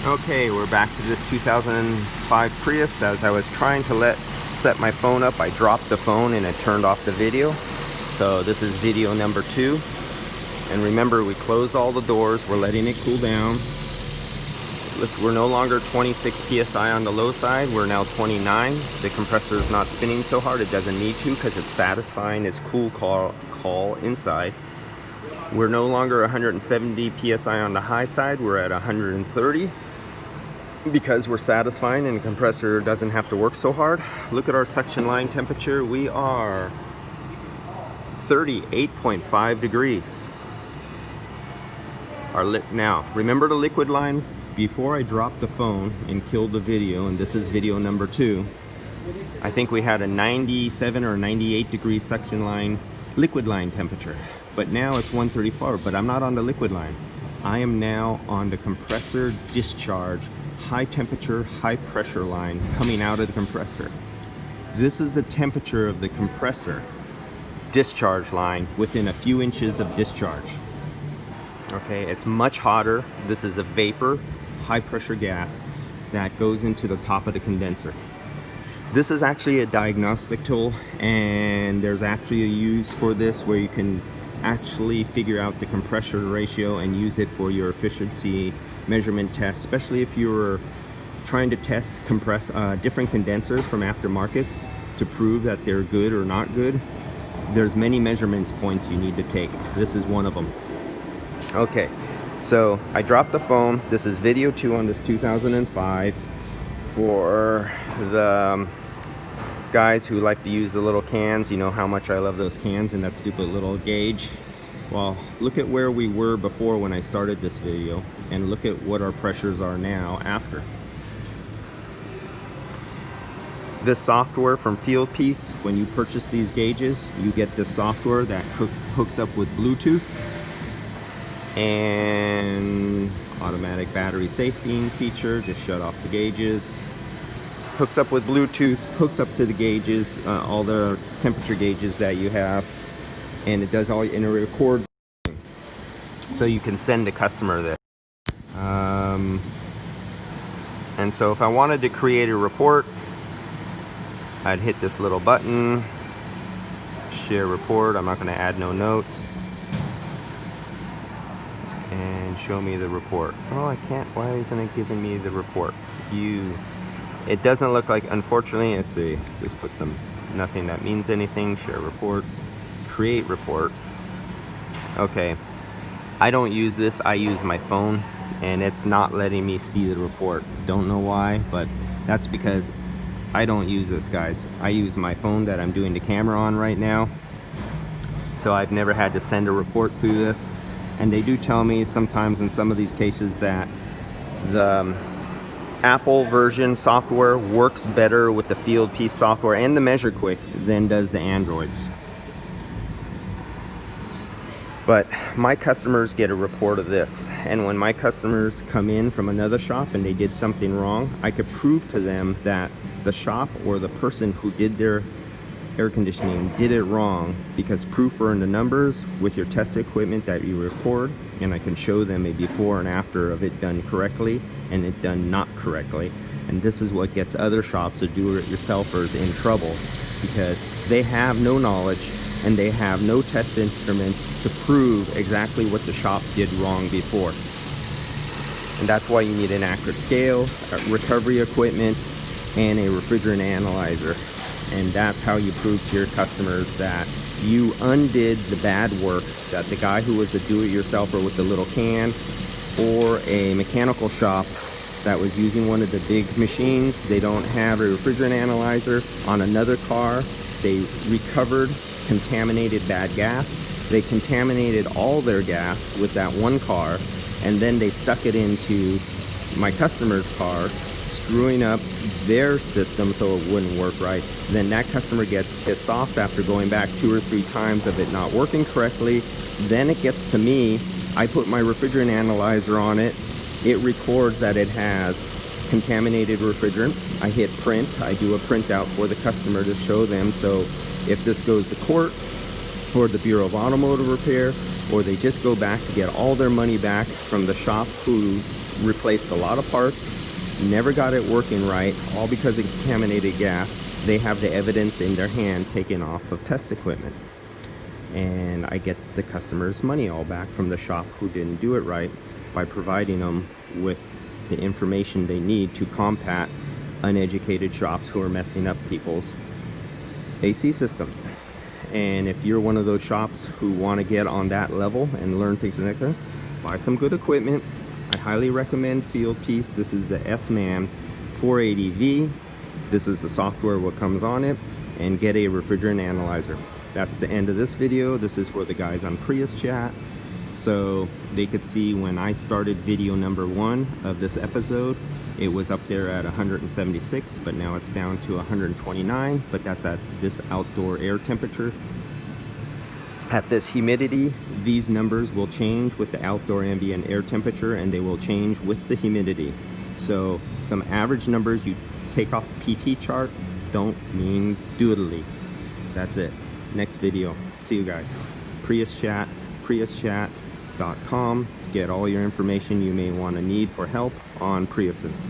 Okay, we're back to this 2005 Prius. As I was trying to set my phone up, I dropped the phone and it turned off the video. So this is video number 2. And remember, we closed all the doors. We're letting it cool down. Look, we're no longer 26 psi on the low side. We're now 29. The compressor is not spinning so hard. It doesn't need to because it's satisfying its cool call inside. We're no longer 170 psi on the high side. We're at 130. Because we're satisfying and the compressor doesn't have to work so hard. Look at our suction line temperature. We are 38.5 degrees. Now, remember the liquid line? Before I dropped the phone and killed the video, and this is video number 2, I think we had a 97 or 98 degree suction line, liquid line temperature. But now it's 134, but I'm not on the liquid line. I am now on the compressor discharge, high temperature, high pressure line coming out of the compressor. This is the temperature of the compressor discharge line within a few inches of discharge. Okay, it's much hotter. This is a vapor, high pressure gas that goes into the top of the condenser. This is actually a diagnostic tool, and there's actually a use for this where you can actually figure out the compressor ratio and use it for your efficiency measurement tests, especially if you're trying to test different condensers from aftermarkets to prove that they're good or not good. There's many measurements points you need to take. This is one of them. Okay, so I dropped the phone. This is video 2 on this 2005 for the guys who like to use the little cans. You know how much I love those cans and that stupid little gauge. Well, look at where we were before when I started this video, and look at what our pressures are now after. This software from Fieldpiece, when you purchase these gauges, you get this software that hooks up with Bluetooth and automatic battery safety feature. Just shut off the gauges. Hooks up with Bluetooth, hooks up to the gauges, all the temperature gauges that you have. And it does all, and it records, so you can send the customer this. And so if I wanted to create a report, I'd hit this little button, share report. I'm not going to add no notes, and show me the report. Oh, I can't. Why isn't it giving me the report? It doesn't look like, unfortunately. Let's see, just put nothing that means anything. Share report. Create report. Okay, I don't use this. I use my phone, and it's not letting me see the report. Don't know why, but that's because I don't use this, guys. I use my phone that I'm doing the camera on right now, so I've never had to send a report through this. And they do tell me sometimes in some of these cases that the Apple version software works better with the Fieldpiece software and the Measure Quick than does the Androids. But my customers get a report of this, and when my customers come in from another shop and they did something wrong, I could prove to them that the shop or the person who did their air conditioning did it wrong, because proof are in the numbers with your test equipment that you record, and I can show them a before and after of it done correctly and it done not correctly. And this is what gets other shops, the do-it-yourselfers, in trouble, because they have no knowledge and they have no test instruments to prove exactly what the shop did wrong before. And that's why you need an accurate scale, recovery equipment, and a refrigerant analyzer. And that's how you prove to your customers that you undid the bad work that the guy who was a do-it-yourselfer with the little can, or a mechanical shop that was using one of the big machines. They don't have a refrigerant analyzer on another car. They recovered contaminated bad gas. They contaminated all their gas with that one car, and then they stuck it into my customer's car, screwing up their system so it wouldn't work right. Then that customer gets pissed off after going back 2 or 3 times of it not working correctly. Then it gets to me. I put my refrigerant analyzer on it. It records that it has contaminated refrigerant. I hit print. I do a printout for the customer to show them. So if this goes to court or the Bureau of Automotive Repair, or they just go back to get all their money back from the shop who replaced a lot of parts, never got it working right, all because of contaminated gas. They have the evidence in their hand taken off of test equipment. And I get the customer's money all back from the shop who didn't do it right by providing them with the information they need to combat uneducated shops who are messing up people's AC systems. And if you're one of those shops who want to get on that level and learn things like that, buy some good equipment. I highly recommend Field Piece. This is the S-Man 480V. This is the software what comes on it, and get a refrigerant analyzer. That's the end of this video. This is for the guys on Prius chat, so they could see when I started video number 1 of this episode, it was up there at 176, but now it's down to 129, but that's at this outdoor air temperature. At this humidity, these numbers will change with the outdoor ambient air temperature, and they will change with the humidity. So some average numbers you take off the PT chart don't mean doodly. That's it. Next video. See you guys. Prius chat, priuschat.com. Get all your information you may want to need for help on Priuses.